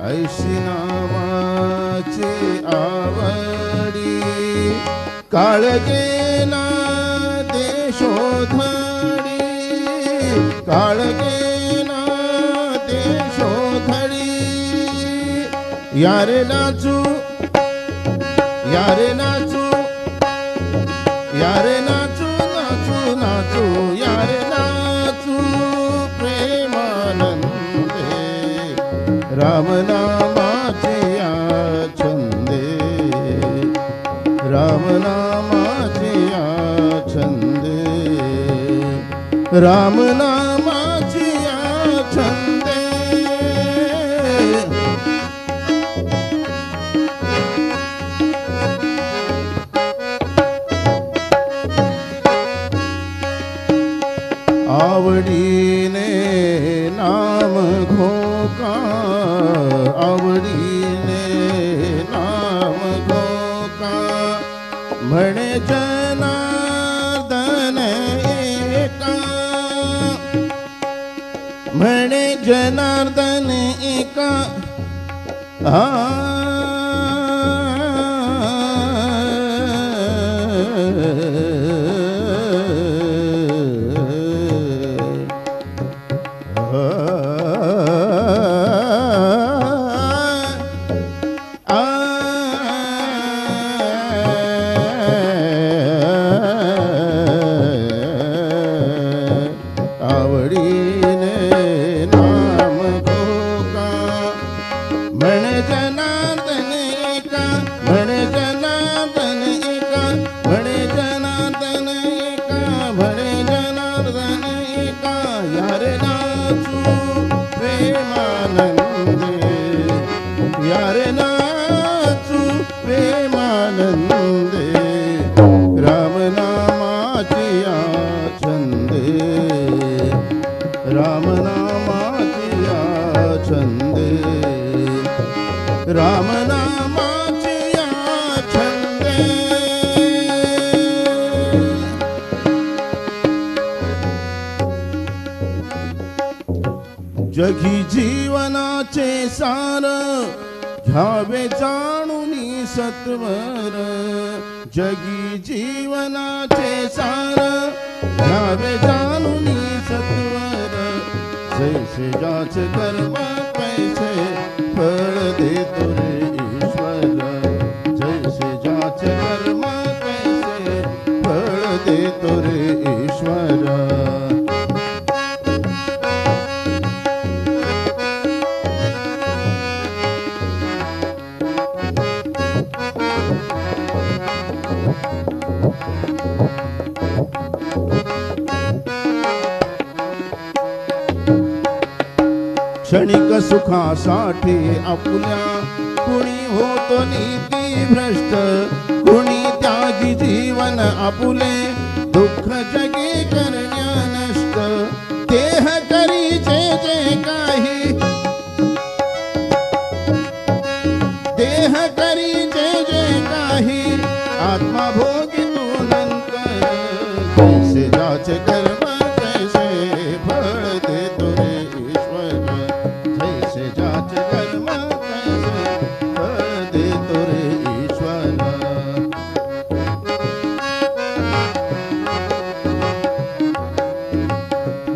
ऐशी नामाची आवडी काळगेला देशोधडी काळगेला देशोधडी यारे नाचू यारे नाचू यारे नाचू नाचू नाचू यारे नाचू प्रेमानंदे रामनामाचे या छंदे रामनामाचे या छंदे रामनामाचे या छंदे आवडीने नाम घोका आवडीने नाम घोका म्हणे जनार्दन एका म्हणे जनार्दन एका आवडीने नाम घोका म्हणे जनार्दन एका म्हणे जनार्दन एका म्हणे जनार्दन एका म्हणे जनार्दन एका यारे नाचू प्रेमानंदे यारे नाचू प्रेमानंदे रामनामाची या छंदे रामनामाची या छंदे रामनामाची या छंदे जगी जीवनाचे सार घ्यावे जाणूनी सत्वर जगी जीवनाचे सार घ्यावे जाणूनी सत्वर जैसे जाच कर्म पैसे फळ देतो रे ईश्वर जैसे जाच कर्म पैसे फळ देतो रे ईश्वर क्षणिक सुखासाठी आपुल्या कुणी होतो नीती भ्रष्ट कुणी त्यागी जीवन आपुले दुःख जगे करण्या नष्ट देह करीचे जे काही देह करीचे जे काही आत्मा भोगी तू नंतर जैसे जाचे कर्म कैसे फळ देतो रे ईश्वर जैसे जाचे कर्म कैसे फळ देतो रे ईश्वर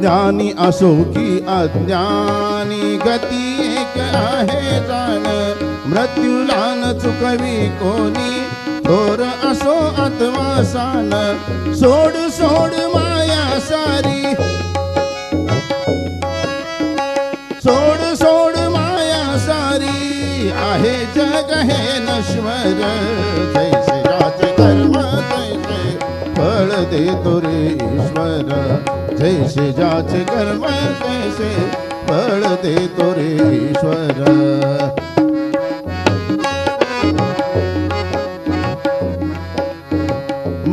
ज्ञानी असो की अज्ञानी गती एक आहे जाण मृत्यूला न चुकवी कोणी थोर असो अथवा सान सोड सोड माया सारी सोड सोड माया सारी आहे जग हे नश्वर जैसे जाचे कर्म तैसे फळ देतो रे ईश्वर जैसे जाचे कर्म तैसे फळ देतो रे ईश्वर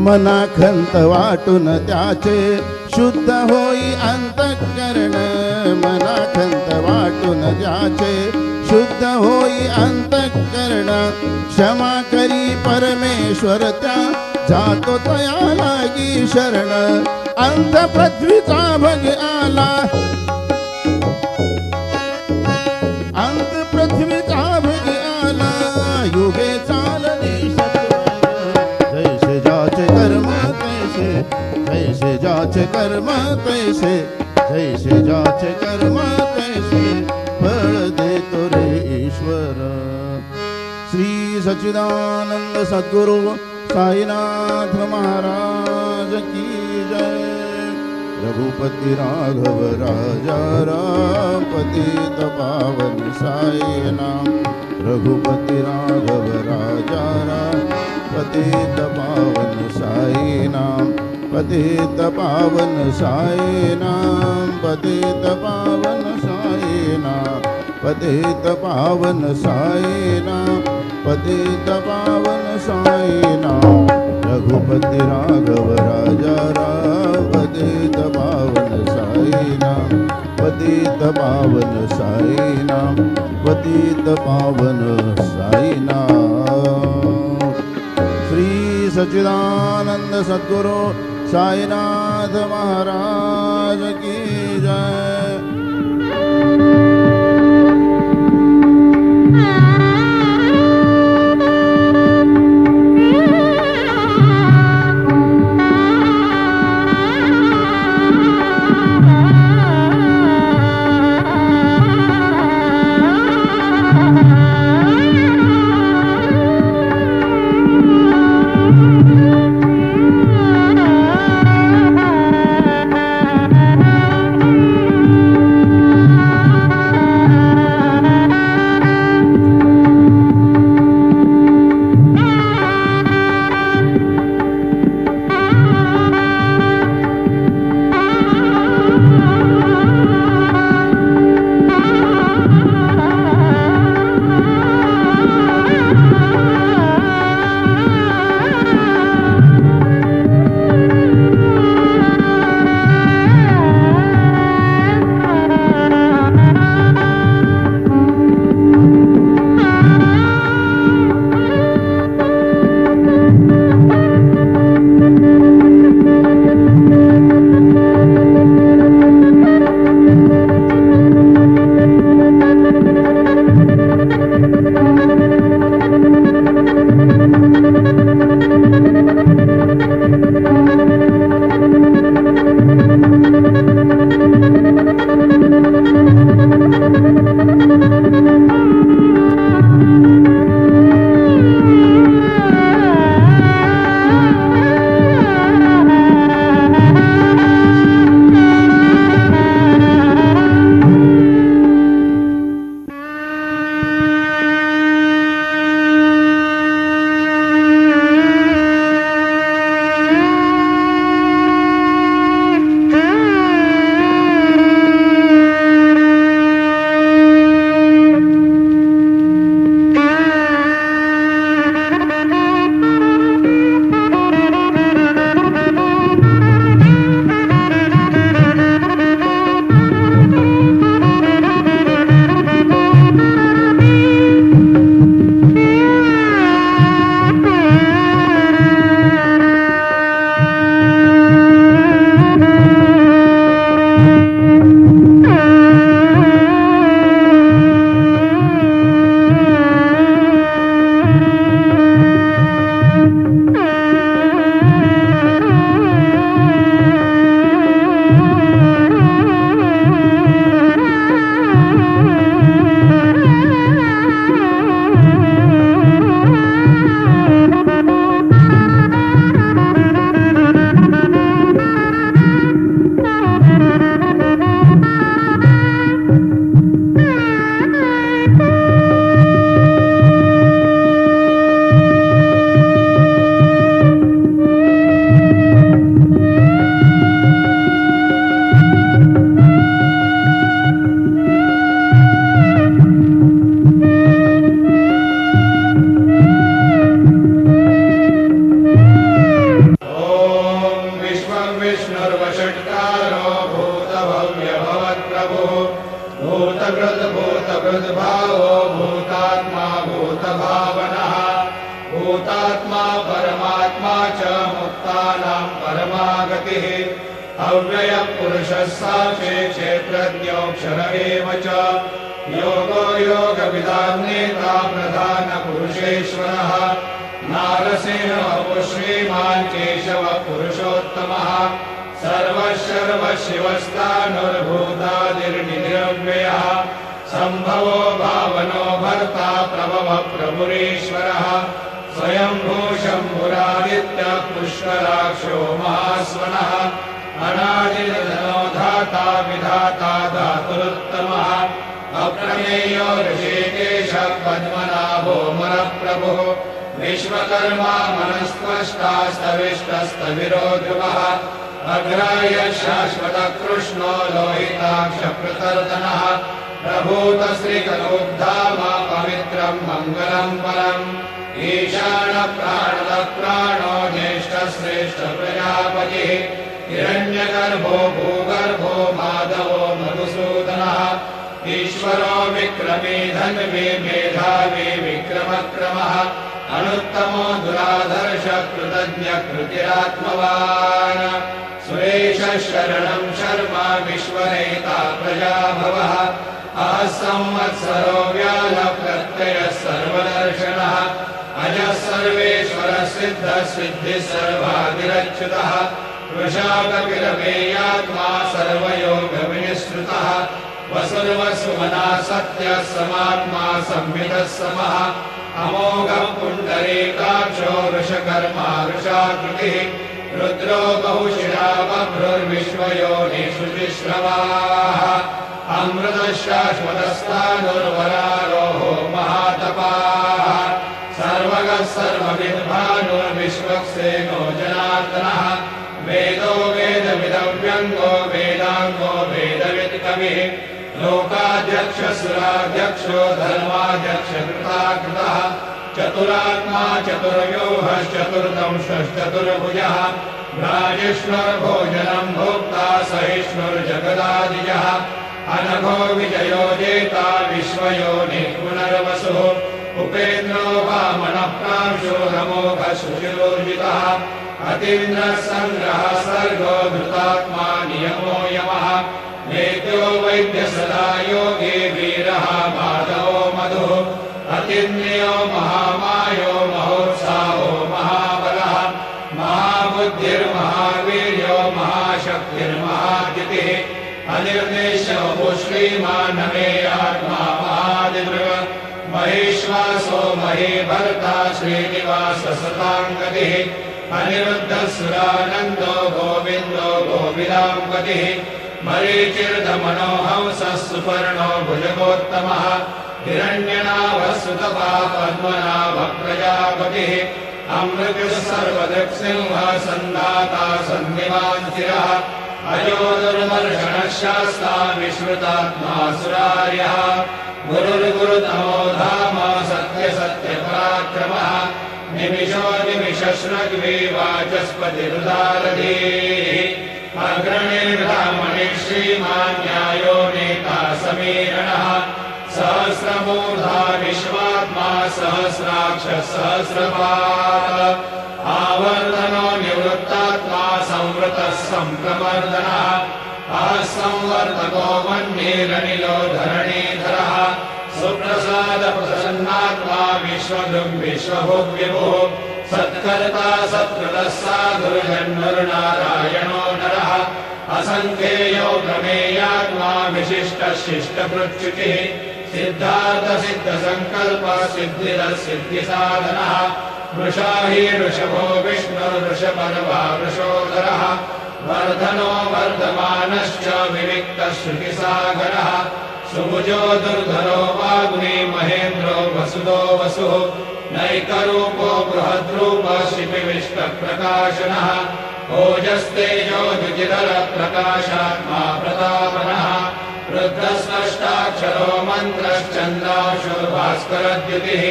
मना खंत वाटून त्याचे शुद्ध होई अंतःकरण मना खंत वाटून त्याचे शुद्ध होई अंतःकरण क्षमा करी परमेश्वर त्या जातो तया लागी शरण अंत पृथ्वीचा भग आला अंत कर्म तैसे, जैसे जाचे कर्म तैसे फळ देतो रे ईश्वर. श्री सच्चिदानंद सद्गुरु साईनाथ महाराज की जय. रघुपति राघव राजा राम पतित पावन साई नाम. रघुपति राघव राजा राम पतित पावन साई नाम. पतित पावन साई नाम. पतित पावन साई नाम. पतित पावन साई नाम. पतित पावन साई नाम. रघुपति राघव राजा राम पतित पावन साई नाम. पतित पावन साई नाम. पतित पावन साई नाम. श्री सच्चिदानंद सद्गुरु साईनाथ महाराज की जय. भूतभावो भूतात्मा भूतभावनः भूतात्मा परमात्मा च मुक्तानां परमागतिः अव्ययः पुरुषः साक्षी क्षेत्रज्ञोऽक्षर एव च योगो योगविदान्नेता प्रधानपुरुषेश्वरः नारसिंहः श्रीमान् केशवः पुरुषोत्तमः सर्वशिवस्तानुर्भूतादिर्निरव्ययः सम्भवो भावनो भर्ता प्रभव प्रभुरीश्वरः स्वयंभू शम्भुरादित्यः पुष्कराक्षो महास्वनः अनादिर्धनो धाता विधाता धातुरुत्तमः अप्रमेयो ऋषिकेशः पद्मनाभो मरप्रभुः विश्वकर्मा मनस्त्वष्टा स्तविष्टस्तविरो ध्रुवः अग्राय शाश्वतकृष्णो लोहिताक्षप्रतर्दनः प्रभूतश्रीकरोद्धामा पवित्रम् मङ्गलम् परम् ईशानप्राणदप्राणो ज्येष्ठश्रेष्ठप्रजापतिः हिरण्यगर्भो भूगर्भो माधवो मधुसूदनः ईश्वरो विक्रमी धन्वी मेधावी विक्रमक्रमः अनुत्तमो दुराधर्ष कृतज्ञ कृतिरात्मवान् सुरेशः शरणम् शर्मा विश्वनेता प्रजाभवः अहः संवत्सरो व्यालः प्रत्ययः सर्वदर्शनः अजः सर्वेश्वरः सिद्धः सिद्धिः सर्वादिरच्युतः वृषाकपिलमेयात्मा सर्वयोगविनिःसृतः वसुर्वसुमना सत्यः समात्मा संवितः समः अमोघः पुण्डरीकाक्षो वृषकर्मा वृषाकृतिः रुद्रो बहुशिरा बभ्रुर्विश्वयोनिषु जिश्रवाः अमृतः शाश्वतस्तानुर्वरारोहो महातपाः सर्वगः सर्वविद्भानुर्विश्वक्सेनो जनार्दनः वेदो वेदविदव्यङ्गो वेदाङ्गो वेदवित्कविः लोकाध्यक्षसुराध्यक्षो धर्माध्यक्षकृताकृतः चतुरात्मा चतुर्व्यूहश्चतुर्दंशश्चतुर्भुजः राजिष्णुर्भोजनम् भोक्ता सहिष्णुर्जगदादिजः अनघो विजयो जेता विश्वयोनिः पुनर्वसुः उपेन्द्रो वामनः प्रांशो नमोघः शुचिरोर्जितः अतीन्द्रः सङ्ग्रहः सर्गो धृतात्मा नियमो यमः नेत्यो वैद्यः सदा योगी वीरः माधवो मधुः अतिन्यो महामायो महोत्साहो महाबलः महाबुद्धिर्महावीर्यो महाशक्तिर्महाद्युतिः अनिर्देशो श्रीमानमेयात्मा महादिदृग महेश्वासो महीभर्ता श्रीनिवासः सताङ्गतिः अनिरुद्धसुरानन्दो गोविन्दो गोविदाम्पतिः मरीचिर्दमनोहंसः सुपर्णो भुजगोत्तमः हिरण्यनाभः सुतपा पद्मनाभः प्रजापतिः अमृतः सर्वदृक्सिंहः सन्दाता सन्निवान् स्थिरः अयो दुर्मर्षणः शास्ता विश्रुतात्मा सुरार्यः गुरुर्गुरुतमो धाम सत्यसत्यपराक्रमः निमिषो निमिषश्रग्वी वाचस्पतिरुदारधीः अग्रणिर्ब्राह्मणे श्रीमान् न्यायो नेता समीरणः सहस्रमूर्धा विश्वात्मा सहस्राक्षः सहस्रपाद आवर्तनो निवृत्तात्मा संवृतः सम्प्रमर्दनः संवर्तको मन्येरनिलो धरणीधरः सुप्रसादप्रसन्नात्मा विश्वदृग् विश्वभुग्विभुः सत्कर्ता सत्कृतः साधुर्जन्मरुनारायणो नरः असङ्ख्येयो प्रमेयात्मा विशिष्टः शिष्टभृत्युचिः सिद्धार्थसिद्धसङ्कल्पः सिद्धिरः सिद्धिसाधनः वृषा हि वृषभो विष्णुर्वृषपर्वा वृषोदरः वर्धनो वर्धमानश्च विविक्तः श्रुतिसागरः सुभुजो दुर्धरो वाग्मी महेन्द्रो वसुदो वसुः नैकरूपो बृहद्रूपः शिपिविष्टप्रकाशनः ओजस्तेजो द्विजितरप्रकाशात्मा प्रतापनः रुद्रस्पष्टाक्षरो मन्त्रश्चन्द्रांशुर्भास्करद्युतिः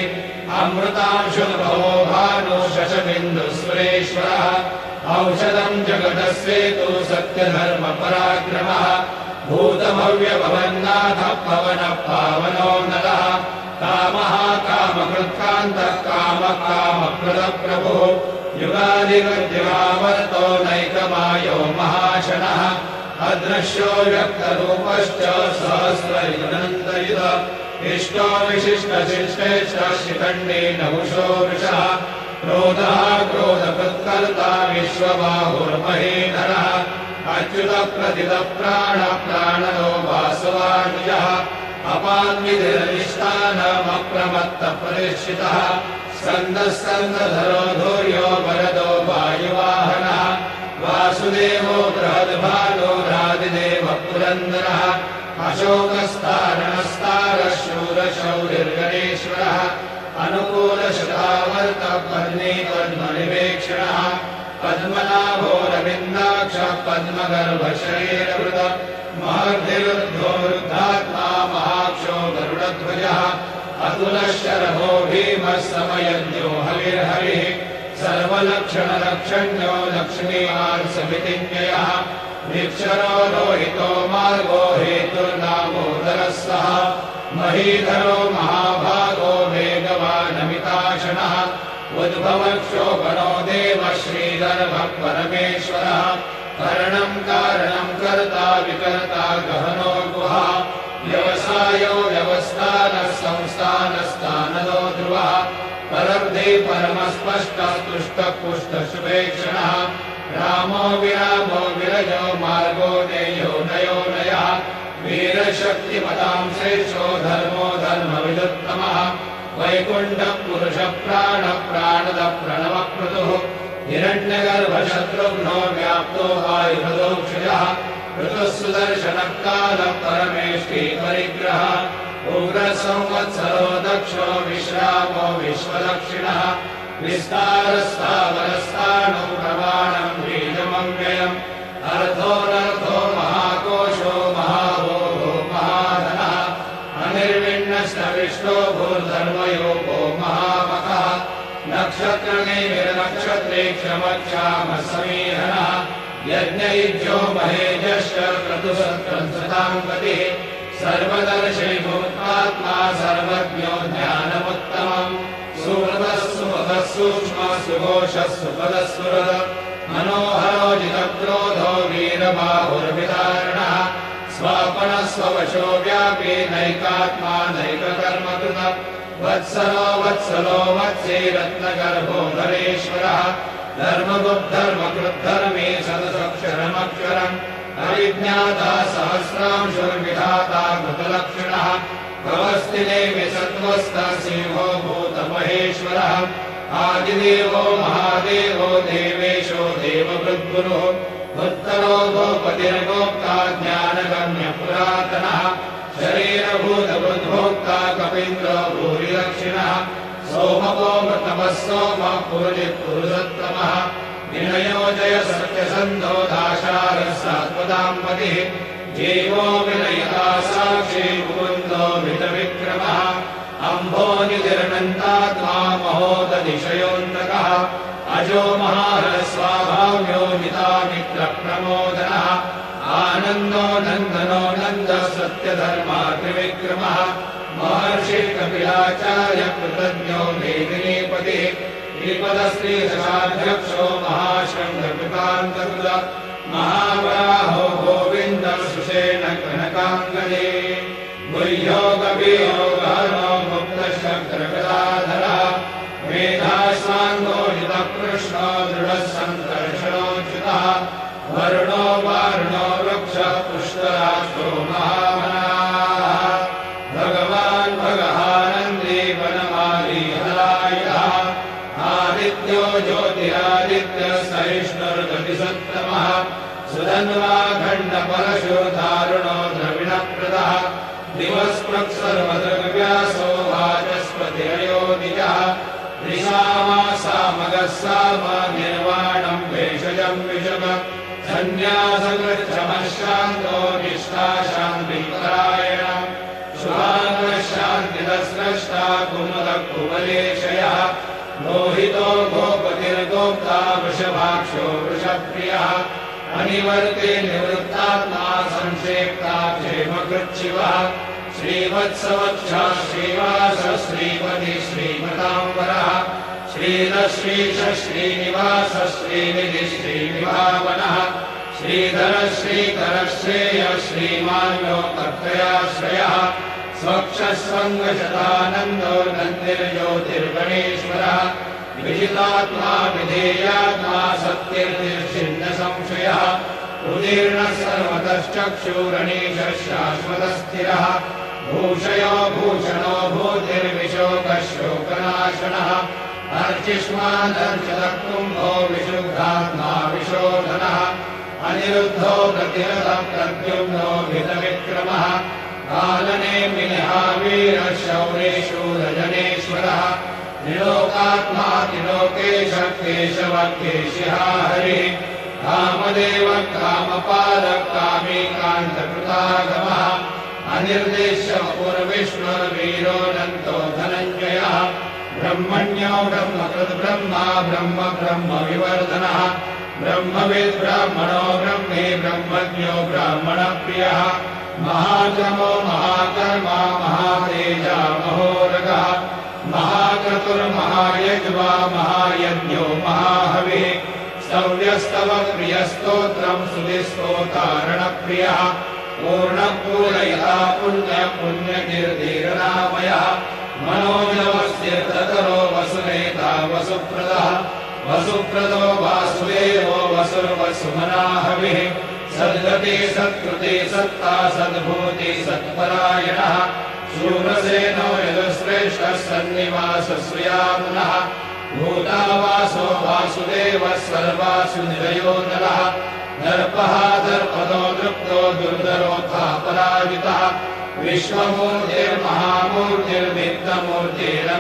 अमृतांशुर्भवो भानो शशबिन्दुस्वरेश्वरः औषधम् जगदस्येतु सत्यधर्मपराक्रमः भूतभव्यभवन्नाथः पवनः पावनो नरः कामः कामकृत्कान्तः कामः कामप्रदप्रभुः युगादिगद्यवावर्तो नैकमायो महाशनः अदृश्यो व्यक्तरूपश्च सहस्रयुगनन्तयुध इष्टो विशिष्टशिष्टेश्च शिखण्डी नहुषो वृषः क्रोधः क्रोधकृत्कर्ता विश्वबाहुर्महीधरः अच्युतप्रथितप्राणप्राणनो वासवानुजः अपान्विधिरधिष्ठानमप्रमत्तप्रतिष्ठितः स्कन्दस्कन्दधरो धूर्यो वरदो वायुवाहनः वासुदेवो बृहद्भानो रादिदेव पुरन्दरः अशोकस्तारणस्तारः शूरशौरिर्गणेश्वरः अनुकूलशतावर्तपद्मे पद्मनिवेक्षणः पद्मनाभोरविन्दाक्षः पद्मगर्भशरीरवृत महर्धिरुद्धोरुद्धात्मा महाक्षो गरुडध्वजः अतुलशरभो भीमः समयज्ञो हविर्हरिः सर्वलक्षणलक्षण्यो लक्ष्मीवान् समितिज्ञयः निक्षरो रोहितो मार्गो हेतुर्नामोदरः सः महीधरो महाभागो वेगवानमिताशनः उद्भवक्षोभनो देवः श्रीधर्मः परमेश्वरः करणम् कारणम् कर्ता विकर्ता गहनो गुहा व्यवसायो व्यवस्थानः संस्थानस्थानदो ध्रुवः परब्धे परमस्पष्टः तुष्टः पुष्टः शुभेक्षणः रामो विरामो विरजो मार्गो नेयो नयो नयः वीरशक्तिमताम् श्रेष्ठो धर्मो धर्मविदुत्तमः वैकुण्ठः पुरुषः प्राणः प्राणदः प्रणवक्रतुः हिरण्यगर्भशत्रुघ्नो व्याप्तो वायुहृदोक्षजः ऋतुः सुदर्शनः कालः परमेष्ठी परिग्रहः उग्रसंवत्सरो दक्षो विश्रामो विश्वदक्षिणः विस्तारस्थावरस्थाणो प्रमाणम् बीजमव्ययम् अर्थोऽनर्थो महाकोशो महाभोगो महाधनः अनिर्विण्णस्तविष्टो भूर्धर्मयोगो महामखः नक्षत्रनिर्नक्षत्रे क्षमक्षामः समीहनः यज्ञयुज्यो महेजश्च क्रतुसत्त्वंसताम् गतिः सर्वदर्शिभूतात्मा सर्वज्ञो ज्ञानमुत्तमम् सुहृदः सुमुखः सूक्ष्मः सुघोषः सुपदः मनोहरो जितक्रोधो वीरबाहुर्विदारणः स्वापनः स्ववशो व्यापी नैकात्मा नैककर्मकृत वत्सलो वत्सलो वत्से रत्नगर्भो धरेश्वरः धर्मगुप्धर्मकृद्धर्मे सदसक्षरमक्षरम् अविज्ञाता सहस्रांशुर्विधाता कृतलक्षणः भवस्तिने विसत्त्वस्तः सिंहो भूतमहेश्वरः आदिदेवो महादेवो देवेशो देवभृद्गुरुः उत्तरो गोपतिर्गोप्ता ज्ञानगम्य पुरातनः शरीरभूतभृद्भोक्ता कपीन्द्रो भूरिदक्षिणः सोमवो मृतमः सोमः पुरुषोत्तमः विनयोजय सत्यसन्धो दाशारः सात्वताम्पतिः जीवो विनयता साक्षी मुकुन्दो मितविक्रमः अम्भोनिधिरनन्तात्मा महोदधिशयोऽन्तकः अजो महारस्वाभाव्यो मितामित्रप्रमोदनः आनन्दो नन्दनो नन्दः सत्यधर्मा त्रिविक्रमः महर्षिः कपिलाचार्य कृतज्ञो मेदिनीपतिः श्रीपदश्रीदशाध्यक्षो महाशृङ्गकृतान्तकृत महावराहो गोविन्दः सुषेण कनकाङ्गदे गुह्यो कवियो गहनो मुक्तशङ्करगदाधरः मेधाश्वाङ्गो जितकृष्णो दृढः सङ्कर्षणोच्युतः वरुणो वारुणो वृक्षः पुष्कराक्षो महामनाः भगवान् भगहानन्दी वनमाली हलायुधः आदित्यो ज्योतिरादित्यः सहिष्णुर्गतिसत्तमः सुधन्वाखण्डपरशो दारुणो द्रविणप्रदः दिवस्पृक्सर्वदृग्व्यासो वाचस्पतिरयोनिजः त्रिसामासामगः साम निर्वाणम् भेषजम् विशुभ सन्न्यासकृच्छमशान्तो निष्ठा शान्तिपरायण शुभाङ्गः शान्तिदस्रष्टा कुमुदः कुवलेशयः मोहितो गोपतिर्गोप्ता वृषभाक्षो वृषप्रियः अनिवर्ते निवृत्तात्मा संक्षेप्ता क्षेमकृच्छिवः श्रीवत्सवक्षः श्रीवासः श्रीपति श्रीमताम्बरः श्रीधश्रीश श्रीनिवासः श्रीनिधिः श्रीनिभावनः श्रीधरः श्रीकरः श्रेयः श्रीमान् लोकत्रयाश्रयः स्वक्षस्वङ्गशतानन्दो नन्दिर्ज्योतिर्गणेश्वरः विजितात्मा विधेयात्मा सत्यर्निर्छिन्नसंशयः उदीर्णः सर्वतश्चक्षुरणीशः शाश्वतस्थिरः भूषयो भूषणो भूतिर्विशोकः शोकनाशनः अर्चिष्मादर्चितः कुम्भो विशुद्धात्मा विशोधनः अनिरुद्धो प्रतिरथः प्रद्युम्नो भितविक्रमः कालनेमिनः वीरः शौरेशूरजनेश्वरः त्रिलोकात्मा त्रिलोकेशः केशवः केशिः हरिः कामदेव कामपालः कामीकान्तकृतागमः अनिर्देश्य पूर्विष्णुर्वीरोऽनन्तो धनञ्जयः ब्रह्मण्यो ब्रह्मकृद्ब्रह्मा ब्रह्म ब्रह्म विवर्धनः ब्रह्मविद् ब्राह्मणो ब्रह्मे ब्रह्मज्ञो ब्राह्मणप्रियः महाक्रमो महाकर्मा महातेजा महोरगः महाक्रतुर्महायज्वा महायज्ञो महाहविः स्तव्यस्तव प्रियस्तोत्रम् सुधिस्तोतारणप्रियः पूर्णपूरयिता पुण्यपुण्यकीर्तिरनामयः मनोजवस्तीर्थकरो वसुनेता वसुप्रदः वसुप्रदो वासुदेवो वसुर्वसुमनाहविः सद्गति सत्कृति सत्ता सद्भूति सत्परायणः शूरसेनो यदुश्रेष्ठः सन्निवासश्रियामुनः भूतावासो वासुदेवः सर्वासु निरयोनलः दर्पः दर्पदो दृप्तो दुर्धरोऽथापराजितः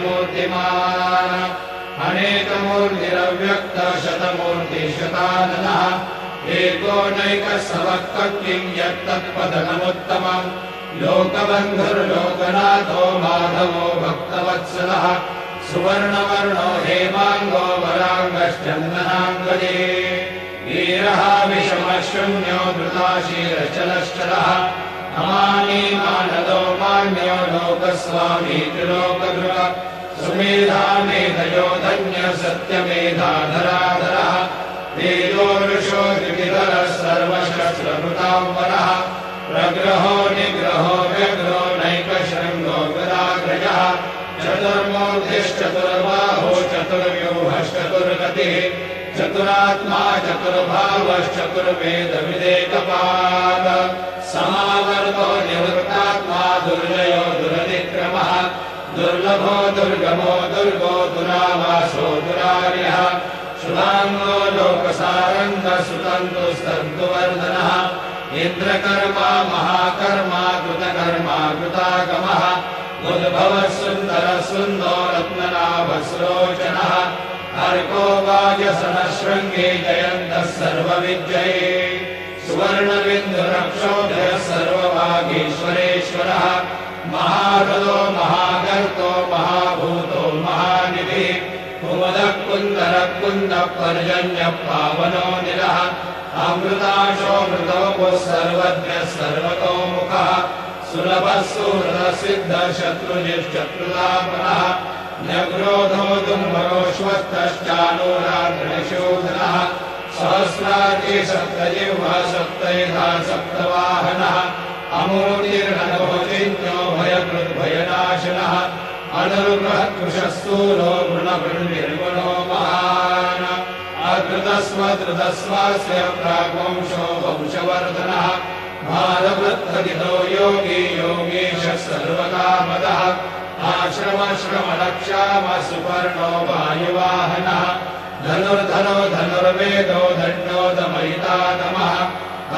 विश्वमूर्तिर्महामूर्तिर्नित्यमूर्तिरमूर्तिमान् अनेकमूर्तिरव्यक्तः शतमूर्तिशताननः एकोनैकः समक्किं यत्तत्पदनमुत्तमम् लोकबन्धुर्लोकनाथो माधवो भक्तवत्सलः सुवर्णवर्णो हेमाङ्गो वराङ्गश्चन्दनाङ्गजे वीरः विषमः शून्यो धृताशीलश्चलश्चलः अमानी मानदो मान्यो लोकस्वामी त्रिलोकधृः सुमेधा मेधयो धन्यः सत्यमेधाधराधरः तेजो वृषो द्विविधरः सर्वशस्त्रभृताम्बरः प्रग्रहो निग्रहो व्यग्रो नैकशृङ्गो गदाग्रजः चतुर्मूर्तिश्चतुर्बाहो चतुर्व्यूहश्चतुर्गतिः चतुरात्मा चतुर्भावश्चतुर्वेदविदेकपाद समावर्तो निवृत्तात्मा दुर्जयो दुरतिक्रमः दुर्लभो दुर्गमो दुर्गो दुरावासो दुरार्यः शुभाङ्गो लोकसारङ्गः सुतन्तुस्तन्तुवर्धनः इन्द्रकर्मा महाकर्मा कृतकर्मा कृतागमः उद्भवः सुन्दरः सुन्दो रत्ननाभस्रोचनः अर्को वाजसनः शृङ्गे जयन्तः सर्वविजये सुवर्णबिन्दुरक्षोभ्यः सर्वभागीश्वरेश्वरः महाहृदो महागर्तो महाभूतो महानिधिः कुमुदः कुन्दरः कुन्दः पर्जन्यः पावनो निलः अमृताशोऽमृतोः सर्वज्ञः सर्वतोमुखः सुलभः सुहृदः सिद्धः शत्रुजिश्चत्रुतापनः न्यग्रोधो दुम्बरोश्वस्तश्चानूराग्निशूधनः सहस्रार्ची सप्तजिह्वा सप्तैधा सप्तवाहनः अमूर्तिर्नभोचिन्त्यो भयकृद्भयनाशनः अनुर्बृहत्कृशः स्थूलो गुणभृन्निर्गुणो महान् अकृतस्वधृतस्वास्य प्राग्वंशो वंशवर्धनः भारवृद्धगितो योगी योगीशः सर्वकामदः आश्रमश्रमणक्षाम सुपर्णो वायुवाहनः धनुर्धरो धनुर्वेदो दण्डोदमयितातमः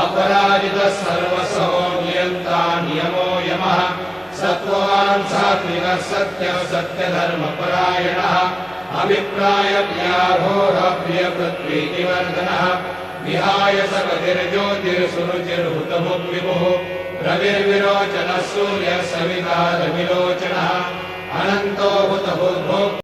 अपराजितः सर्वसहो नियन्ता नियमो यमः सत्त्ववान् सात्विकः सत्यः सत्यधर्मपरायणः अभिप्रायप्रियाघोरप्रियपृथ्वीतिवर्धनः विहाय सकतिर्ज्योतिर्सुरुचिर्हुतभुग्विभुः रविर्विरोचनः सूर्यः सविता रविलोचनः अनन्तो हुतभुग्भोक्